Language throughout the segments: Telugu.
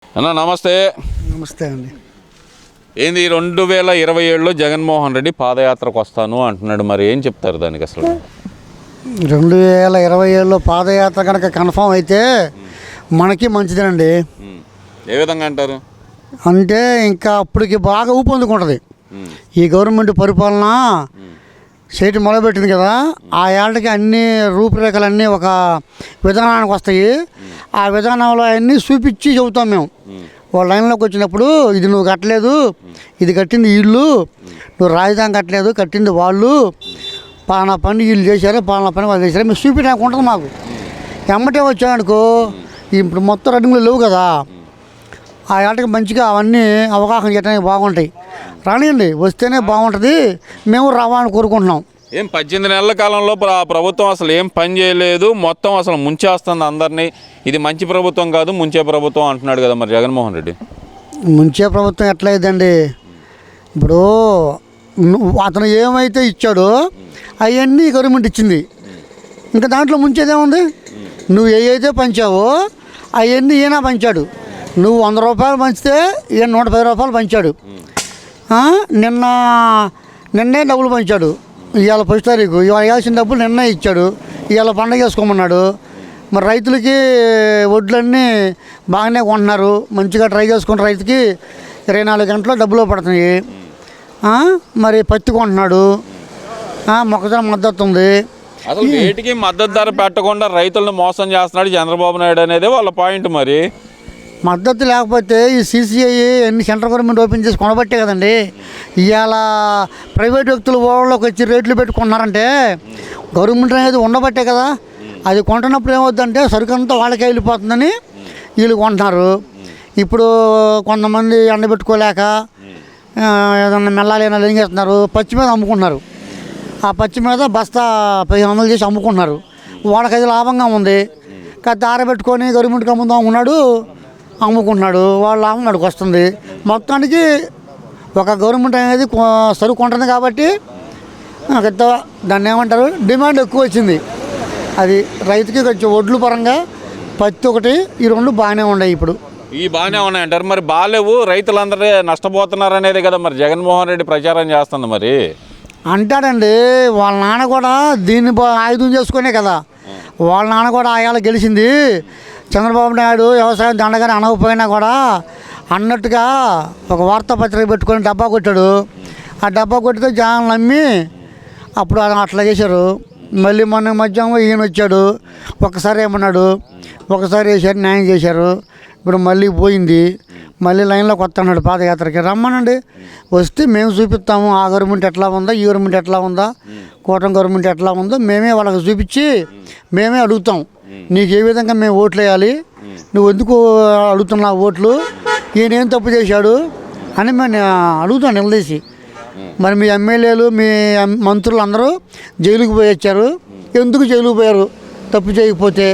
అన్న నమస్తే. నమస్తే అండి. ఏంది 2027లో జగన్మోహన్ రెడ్డి పాదయాత్రకు వస్తాను అంటున్నాడు, మరి ఏం చెప్తారు దానికి? అసలు 2027లో పాదయాత్ర కనుక కన్ఫామ్ అయితే మనకి మంచిదేనండి. ఏ విధంగా అంటారు? అంటే ఇంకా అప్పటికి బాగా ఊపందుకుంటుంది ఈ గవర్నమెంట్ పరిపాలన చేయటం మొదలుపెట్టింది కదా. ఆ ఏళ్ళకి అన్ని రూపురేఖలన్నీ ఒక విధానానికి వస్తాయి. ఆ విధానంలో అన్నీ చూపించి చెబుతాం మేము. వాళ్ళ లైన్లోకి వచ్చినప్పుడు ఇది నువ్వు కట్టలేదు, ఇది కట్టింది వీళ్ళు, నువ్వు రాజధాని కట్టలేదు, కట్టింది వాళ్ళు, పాలనా పని వీళ్ళు చేశారు, పాలనా పని వాళ్ళు చేశారు, మేము చూపించడానికి ఉంటుంది మాకు. ఎమ్మటే వచ్చామనుకో ఇప్పుడు మొత్తం రన్నింగ్లో లేవు కదా. ఆ ఏళ్ళకి మంచిగా అవన్నీ అవగాహన చేయడానికి బాగుంటాయి. రానియండి, వస్తేనే బాగుంటుంది. మేము రావాలని కోరుకుంటున్నాం. ఏం 18 నెలల కాలంలో ప్రభుత్వం అసలు ఏం పని చేయలేదు, మొత్తం అసలు ముంచేస్తుంది అందరినీ. ఇది మంచి ప్రభుత్వం కాదు, ముంచే ప్రభుత్వం అంటున్నాడు కదా మరి జగన్మోహన్ రెడ్డి. ముంచే ప్రభుత్వం ఎట్లయిద్దండి? ఇప్పుడు అతను ఏమైతే ఇచ్చాడో అవన్నీ గవర్నమెంట్ ఇచ్చింది. ఇంకా దాంట్లో ముంచేదేముంది? నువ్వు ఏవైతే పంచావో అవన్నీ ఈయన పంచాడు. నువ్వు 100 రూపాయలు పంచితే ఈయన 110 రూపాయలు పంచాడు. నిన్నే డబ్బులు పంచాడు. ఇవాళ 1 తారీఖు, ఇవాళ వేయాల్సిన డబ్బులు నిన్నే ఇచ్చాడు. ఇవాళ పండగ చేసుకోమన్నాడు. మరి రైతులకి వడ్లన్నీ బాగానే కొంటున్నారు. మంచిగా ట్రై చేసుకున్న రైతుకి 24 గంటలు డబ్బులు పడుతున్నాయి. మరి పత్తి కొంటున్నాడు, మొక్కజొన్న మద్దతు ఉంది. అసలు వేటికి మద్దతు ధర పెట్టకుండా రైతులను మోసం చేస్తున్నాడు చంద్రబాబు నాయుడు అనేది వాళ్ళ పాయింట్. మరి మద్దతు లేకపోతే ఈ CCI ఎన్ని సెంట్రల్ గవర్నమెంట్ ఓపెన్ చేసి కొనబట్టే కదండి. ఇవాళ ప్రైవేట్ వ్యక్తులు ఓవర్లోకి వచ్చి రేట్లు పెట్టుకున్నారంటే గవర్నమెంట్ అనేది ఉండబట్టే కదా. అది కొంటున్నప్పుడు ఏమవుతుందంటే సరుకంతా వాళ్ళకే వెళ్ళిపోతుందని వీళ్ళు కొంటున్నారు. ఇప్పుడు కొంతమంది ఎండబెట్టుకోలేక ఏదన్నా మెల్లాలేనా చేస్తున్నారు, పచ్చి మీద అమ్ముకుంటున్నారు. ఆ పచ్చి మీద బస్తా 1500 చేసి అమ్ముకుంటున్నారు. వాళ్ళకి అది లాభంగా ఉంది. కాదు ఆరబెట్టుకొని గవర్నమెంట్కి అమ్ముదాం ఉన్నాడు, అమ్ముకుంటున్నాడు. వాళ్ళ లాభం వాడికి వస్తుంది. మొత్తానికి ఒక గవర్నమెంట్ అనేది సరుకు ఉంటుంది కాబట్టి దాన్ని ఏమంటారు, డిమాండ్ ఎక్కువ వచ్చింది. అది రైతుకి కొంచెం ఒడ్లు పరంగా పత్తి ఒకటి ఈ 2 బాగానే ఉన్నాయి. ఇప్పుడు ఈ బాగానే ఉన్నాయంటారు. మరి బాగాలేవు, రైతులందరూ నష్టపోతున్నారు అనేది కదా మరి జగన్మోహన్ రెడ్డి ప్రచారం చేస్తుంది. మరి అంటాడండి, వాళ్ళ నాన్న కూడా దీన్ని ఆయుధం చేసుకునే కదా. వాళ్ళ నాన్న కూడా ఆయాల గెలిచింది. చంద్రబాబు నాయుడు వ్యవసాయం దండగానే అనకపోయినా కూడా అన్నట్టుగా ఒక వార్తాపత్రిక పెట్టుకొని డబ్బా కొట్టాడు. ఆ డబ్బా కొట్టితే జనం నమ్మి అప్పుడు అట్లా చేశారు. మళ్ళీ మొన్న మధ్యాహ్నం ఈయన వచ్చాడు, ఒకసారి ఏమన్నాడు, ఒకసారి వేసారు, న్యాయం చేశారు. ఇప్పుడు మళ్ళీ పోయింది. మళ్ళీ లైన్లోకి వస్తున్నాడు పాదయాత్రకి. రమ్మనండి, వస్తే మేము చూపిస్తాము. ఆ గవర్నమెంట్ ఎట్లా ఉందా, ఈ గవర్నమెంట్ ఎట్లా ఉందా, కూటమి గవర్నమెంట్ ఎట్లా ఉందో మేమే వాళ్ళకి చూపించి మేమే అడుగుతాం. నీకు ఏ విధంగా మేము ఓట్లు వేయాలి, నువ్వు ఎందుకు అడుగుతున్నావు ఓట్లు, ఈయనేం తప్పు చేశాడు అని మేము అడుగుతాం నిలదీసి. మరి మీ ఎమ్మెల్యేలు మీ మంత్రులు అందరూ జైలుకి పోయి వచ్చారు, ఎందుకు జైలుకి పోయారు తప్పు చేయకపోతే?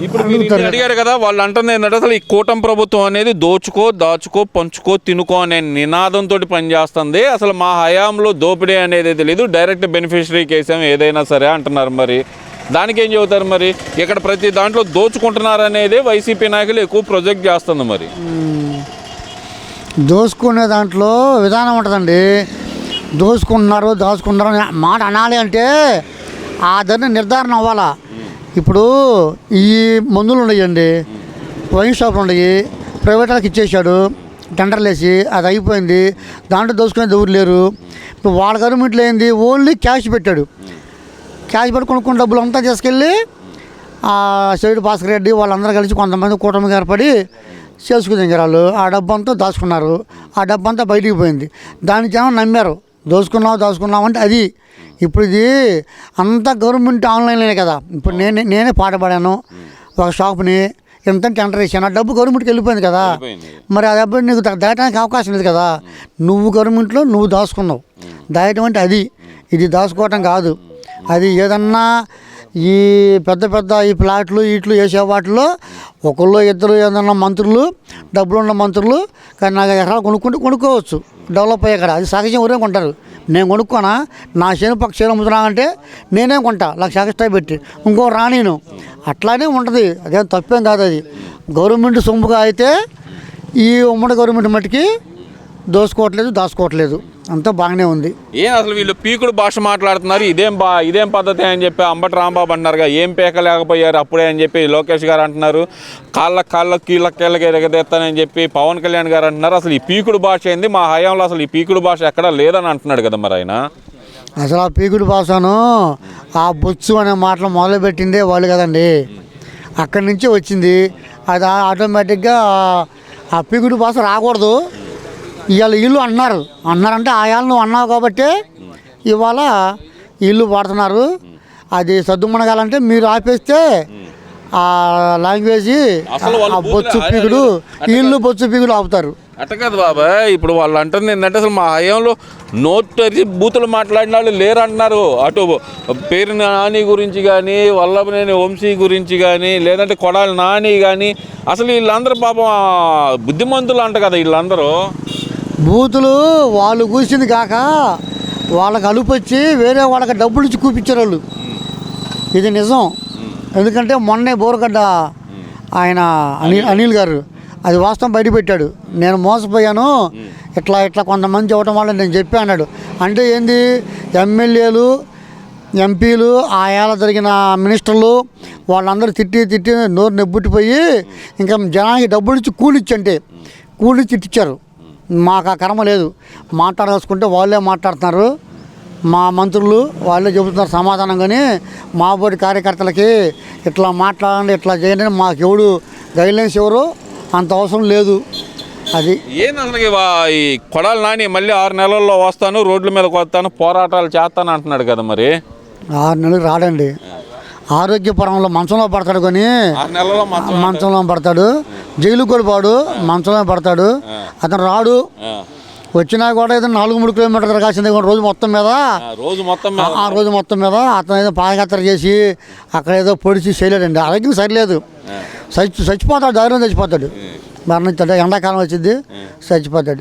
ఇప్పుడు అడిగారు కదా, వాళ్ళు అంటుంది ఏంటంటే అసలు ఈ కూటమి ప్రభుత్వం అనేది దోచుకో, దాచుకో, పంచుకో, తినుకో అనే నినాదంతో పనిచేస్తుంది. అసలు మా హయాంలో దోపిడీ అనేది తెలియదు, డైరెక్ట్ బెనిఫిషరీకి వేసాం ఏదైనా సరే అంటున్నారు. మరి దానికి ఏం చెబుతారు? మరి ఇక్కడ ప్రతి దాంట్లో దోచుకుంటున్నారు అనేది వైసీపీ నాయకులు ఎక్కువ ప్రొజెక్ట్ చేస్తుంది. మరి దోచుకునే దాంట్లో విధానం ఉంటుందండి. దోచుకుంటున్నారు, దాచుకుంటున్నారు మాట అనాలి అంటే ఆ ధరని నిర్ధారణ అవ్వాలా. ఇప్పుడు ఈ మందులు ఉన్నాయండి, వైన్ షాపులు ఉన్నాయి, ప్రైవేట్ వాళ్ళకి ఇచ్చేసాడు టెండర్లు వేసి, అది అయిపోయింది. దాంట్లో దోచుకునేది ఎవరు లేరు. ఇప్పుడు వాళ్ళ గవర్నమెంట్లో ఏంది, ఓన్లీ క్యాష్ పెట్టాడు. క్యాష్ పెట్టి కొనుక్కున్న డబ్బులు అంతా తీసుకెళ్ళి సైడు భాస్కర్ రెడ్డి వాళ్ళందరూ కలిసి కొంతమంది కూటమికి ఏర్పడి చేసుకునే వాళ్ళు ఆ డబ్బు అంతా దాచుకున్నారు. ఆ డబ్బు అంతా బయటికి పోయింది. దాని జనం నమ్మారు, దాచుకున్నాం అంటే అది. ఇప్పుడు ఇది అంతా గవర్నమెంట్ ఆన్లైన్లోనే కదా. ఇప్పుడు నేనే పాట పాడాను, ఒక షాప్ని ఎంత టెండర్ వేసాను, ఆ డబ్బు గవర్నమెంట్కి వెళ్ళిపోయింది కదా. మరి ఆ డబ్బు నీకు దాయటానికి అవకాశం లేదు కదా. నువ్వు గవర్నమెంట్లో నువ్వు దాచుకున్నావు. దాయటం అంటే అది, ఇది దాచుకోవటం కాదు. అది ఏదన్నా ఈ పెద్ద పెద్ద ఈ ప్లాట్లు ఇట్లు వేసే వాటిలో ఒకళ్ళు ఇద్దరు ఏదన్నా మంత్రులు, డబ్బులున్న మంత్రులు కానీ నాకు ఎకరాలు కొనుక్కోవచ్చు డెవలప్ అయ్యే కదా. అది సహజం, ఎవరే కొంటారు. నేను కొనుక్కోనా, నా చేను పక్క చేను అమ్ముతున్నా అంటే నేనే కొంటా 1,00,000 ఎక్స్ట్రా పెట్టి, ఇంకో రానీను. అట్లానే ఉంటుంది, అదేం తప్పేం కాదు. అది గవర్నమెంట్ సొమ్ముగా అయితే ఈ ఉమ్మడి గవర్నమెంట్ మట్టుకి దోసుకోవట్లేదు దాచుకోవట్లేదు, అంతా బాగానే ఉంది. ఏం అసలు వీళ్ళు పీకుడు భాష మాట్లాడుతున్నారు, ఇదేం పద్ధతి అని చెప్పి అంబటి రాంబాబు అన్నారుగా, ఏం పేకలేకపోయారు అప్పుడే అని చెప్పి లోకేష్ గారు అంటున్నారు, కీళ్ళకి ఎరగదెత్తానని చెప్పి పవన్ కళ్యాణ్ గారు అంటున్నారు. అసలు ఈ పీకుడు భాష ఏంది, మా హయాంలో అసలు ఈ పీకుడు భాష ఎక్కడా లేదని అంటున్నాడు కదా మరి ఆయన. అసలు ఆ పీకుడు భాషను ఆ బొచ్చు అనే మాటలు మొదలుపెట్టిందే వాళ్ళు కదండి, అక్కడి నుంచి వచ్చింది అది. ఆటోమేటిక్గా ఆ పీకుడు భాష రాకూడదు. ఇవాళ ఇల్లు అన్నారంటే ఆయాలు నువ్వు అన్నావు కాబట్టి ఇవాళ ఇల్లు వాడుతున్నారు. అది సర్దుమణగాలంటే మీరు ఆపేస్తే ఆ లాంగ్వేజ్ బొచ్చు పీకుడు ఇల్లు బొచ్చు పీకుడు ఆపుతారు. అట్ట కాదు బాబాయ్, ఇప్పుడు వాళ్ళు అంటుంది ఏంటంటే అసలు మా హయాంలో నోటరి బూతులు మాట్లాడిన వాళ్ళు లేరు అంటున్నారు. అటు పేరు నాని గురించి కానీ, వల్లభనేని వంశీ గురించి కానీ, లేదంటే కొడాలి నాని కానీ, అసలు వీళ్ళందరూ పాపం బుద్ధిమంతులు అంట కదా వీళ్ళందరూ. బూతులు వాళ్ళు కూర్చుంది కాక వాళ్ళకి అలుపు వచ్చి వేరే వాళ్ళకి డబ్బులు ఇచ్చి కూపించారు వాళ్ళు. ఇది నిజం. ఎందుకంటే మొన్నే బోరగడ్డ ఆయన అనిల్ గారు అది వాస్తవం బయటపెట్టాడు. నేను మోసపోయాను, ఇట్లా కొంతమంది చెప్పడం వల్ల నేను చెప్పా అన్నాడు. అంటే ఏంది, ఎమ్మెల్యేలు ఎంపీలు ఆయాల జరిగిన మినిస్టర్లు వాళ్ళందరూ తిట్టి నోరు నెబ్బుట్టిపోయి ఇంకా జనానికి డబ్బులు ఇచ్చి కూలిచ్చంటే కూలిచ్చి తిట్టించారు. మాకు ఆ కర్మ లేదు, మాట్లాడాల్సుకుంటే వాళ్ళే మాట్లాడుతున్నారు. మా మంత్రులు వాళ్ళే చెబుతున్నారు సమాధానం. కానీ మా బోటి కార్యకర్తలకి ఇట్లా మాట్లాడండి ఇట్లా చేయండి మాకు ఎవడు గైడ్లైన్స్ ఎవరు అంత అవసరం లేదు. అది ఏంది అసలు ఈ కొడాలి నాని మళ్ళీ 6 నెలల్లో వస్తాను, రోడ్ల మీదకి వస్తాను, పోరాటాలు చేస్తాను అంటున్నాడు కదా మరి. 6 నెలలు రాడండి. ఆరోగ్యపరంలో మంచంలో పడతాడు, కానీ 6 నెలల్లో మంచంలో పడతాడు. జైలు కూడా పాడు, మంచంలో పడతాడు. అతను రాడు. వచ్చినా కూడా ఏదో 4-3 కిలోమీటర్లు తిరగాల్సిందే రోజు మొత్తం మీద. ఆ రోజు మొత్తం మీద అతను ఏదో పాదయాత్ర చేసి అక్కడ ఏదో పొడిచి చేయలేడండి. ఆరోగ్యం సరిలేదు, చచ్చిపోతాడు, ధైర్యం చచ్చిపోతాడు, మరణిస్తాడు. ఎండాకాలం వచ్చింది చచ్చిపోతాడు.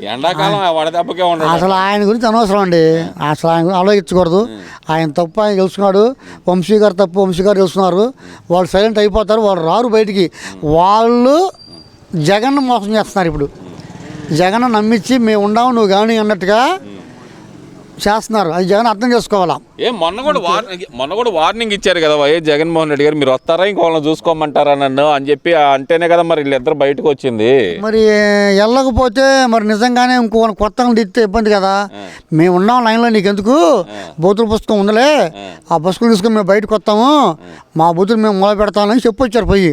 అసలు ఆయన గురించి అనవసరం అండి, అసలు ఆయన గురించి ఆలోచించకూడదు. ఆయన తప్పు ఆయన తెలుసుకున్నాడు, వంశీ గారు తప్పు వంశీ గారు తెలుసుకున్నారు. వాళ్ళు సైలెంట్ అయిపోతారు, వాళ్ళు రారు బయటికి. వాళ్ళు జగన్ మోసం చేస్తున్నారు. ఇప్పుడు జగన్ నమ్మించి మేము ఉండాము నువ్వు కానీ అన్నట్టుగా చేస్తున్నారు. అది జగన్ అర్థం చేసుకోవాలా. మొన్న కూడా వార్నింగ్ ఇచ్చారు కదా వైఎస్ జగన్మోహన్ రెడ్డి గారు, మీరు వస్తారా ఇంకోళ్ళని చూసుకోమంటారా నన్ను అని చెప్పి అంటేనే కదా మరి వీళ్ళిద్దరు బయటకు వచ్చింది. మరి వెళ్ళకపోతే మరి నిజంగానే ఇంకో కొత్తగా దిస్తే ఇబ్బంది కదా. మేము ఉన్నాం లైన్లో, నీకెందుకు బూతుల పుస్తకం ఉందలే, ఆ పుస్తకం తీసుకుని మేము బయటకు వస్తాము, మా బూతులు మేము మొదలు పెడతామని చెప్పొచ్చారు పోయి.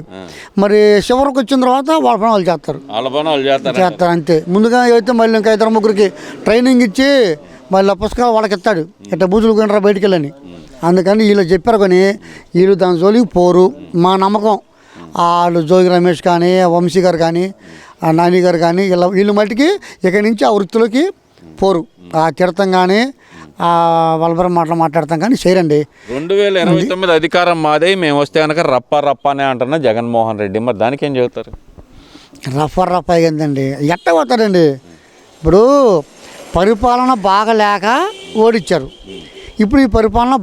మరి చివరికి వచ్చిన తర్వాత వాళ్ళ పని వాళ్ళు చేస్తారు అంతే. ముందుగా అయితే మళ్ళీ ఇంకా 2-3 ట్రైనింగ్ ఇచ్చి మళ్ళీ పుస్తకాలు వాళ్ళకి ఇస్తాడు, ఇట్లా బూతులు కొనరా బయటికి వెళ్ళని. అందుకని వీళ్ళు చెప్పారు, కానీ వీళ్ళు దాని జోలికి పోరు. మా నమ్మకం వాళ్ళు జోగి రమేష్ కానీ, వంశీ గారు కానీ, నాని గారు కానీ వీళ్ళు మట్టికి ఇక్కడి నుంచి ఆ వృత్తిలోకి పోరు. ఆ తిడతాం కానీ ఆ వలబరం మాట్లాడతాం కానీ చేయరండి. 2029 అధికారం మాదే, మేము వస్తే కనుక రప్ప అనే అంటున్నా జగన్మోహన్ రెడ్డి. మరి దానికి ఏం చెబుతారు? రప్ప అయ్యిందండి, ఎట్ట పోతారండి. ఇప్పుడు పరిపాలన బాగలేక ఓడిచ్చారు. ఇప్పుడు ఈ పరిపాలన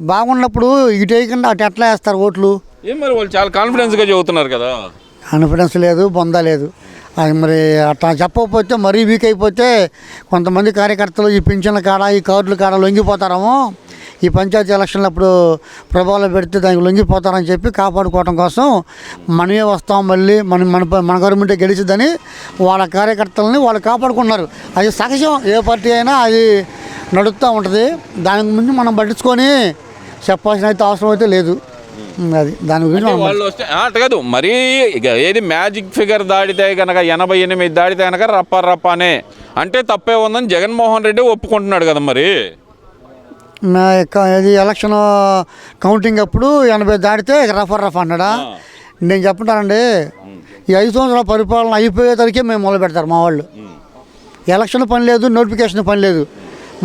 బాగున్నప్పుడు ఇటు వేయకుండా అటు ఎట్లా వేస్తారు ఓట్లు? మరి వాళ్ళు చాలా కాన్ఫిడెన్స్గా చెబుతున్నారు కదా. కాన్ఫిడెన్స్ లేదు, బొందా లేదు. అది మరి అట్లా చెప్పకపోతే మరీ వీక్ అయిపోతే కొంతమంది కార్యకర్తలు ఈ పింఛన్ల కాడ ఈ కార్డుల కాడ లొంగిపోతారేమో, ఈ పంచాయతీ ఎలక్షన్లు అప్పుడు ప్రభావం పెడితే దానికి లొంగిపోతారని చెప్పి కాపాడుకోవడం కోసం మనమే వస్తాం, మళ్ళీ మన గవర్నమెంటే గెలిచిద్దని వాళ్ళ కార్యకర్తలని వాళ్ళు కాపాడుకున్నారు. అది సహజం, ఏ పార్టీ అయినా అది నడుస్తూ ఉంటుంది. దానికి ముందు మనం పట్టించుకొని చెప్పాల్సిన అయితే అవసరం అయితే లేదు. అది దాని గురించి వాళ్ళు వస్తే అటు కాదు మరి. ఇక ఏది మ్యాజిక్ ఫిగర్ దాడితే కనుక 88 దాడితే కనుక రప్పనే అంటే తప్పే ఉందని జగన్మోహన్ రెడ్డి ఒప్పుకుంటున్నాడు కదా మరి. ఇది ఎలక్షన్ కౌంటింగ్ అప్పుడు 80 దాటితే రఫ్ అన్నాడా? నేను చెప్తానండి, ఈ 5 సంవత్సరాల పరిపాలన అయిపోయేసరికి మేము మొదలు పెడతారు మా వాళ్ళు. ఎలక్షన్ పని లేదు, నోటిఫికేషన్ పని లేదు.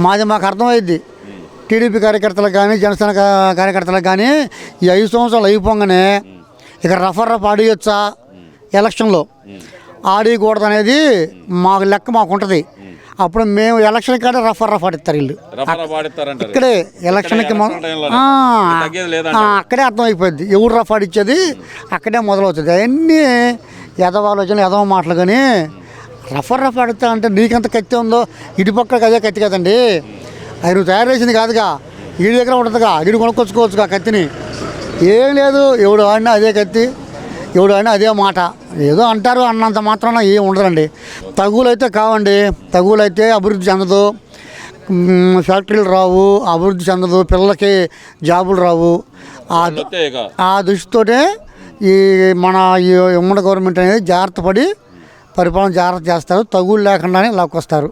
మాకు అర్థమైద్ది. టీడీపీ కార్యకర్తలకు కానీ జనసేన కార్యకర్తలకు కానీ ఈ 5 సంవత్సరాలు అయిపోగానే ఇక రఫ్ ఆడియొచ్చా ఎలక్షన్లో, ఆడియకూడదు అనేది మాకు లెక్క మాకు ఉంటుంది. అప్పుడు మేము ఎలక్షన్ కాడే రఫ్ ఆడిస్తారు వీళ్ళు. ఇక్కడే ఎలక్షన్కి అక్కడే అర్థమైపోద్ది ఎవరు రఫ్ ఆడిచ్చేది, అక్కడే మొదలవుతుంది. అవన్నీ ఎదవ ఆలోచనలు ఎదవ మాటలు. కానీ రఫ్ అడుగుతా అంటే నీకెంత కత్తి ఉందో ఇటు పక్కకి అదే కత్తి కదండి. అది నువ్వు తయారు చేసింది కాదుగా, వీడి దగ్గర ఉంటుందిగా, వీడు కొనుక్కొచ్చుకోవచ్చుగా కత్తిని. ఏం లేదు, ఎవడు ఆడినా అదే కత్తి, ఎవడు ఆడినా అదే మాట. ఏదో అంటారు అన్నంత మాత్రాన ఏం ఉండదండి. తగులైతే కావండి, తగులైతే అభివృద్ధి చెందదు, ఫ్యాక్టరీలు రావు, అభివృద్ధి చెందదు, పిల్లలకి జాబులు రావు. ఆ దృష్టితోటే ఈ మన ఈ ఉమ్మడి గవర్నమెంట్ అనేది జాగ్రత్త పడి పరిపాలన జాగ్రత్త చేస్తారు. తగులు లేకుండానే లాక్కొస్తారు.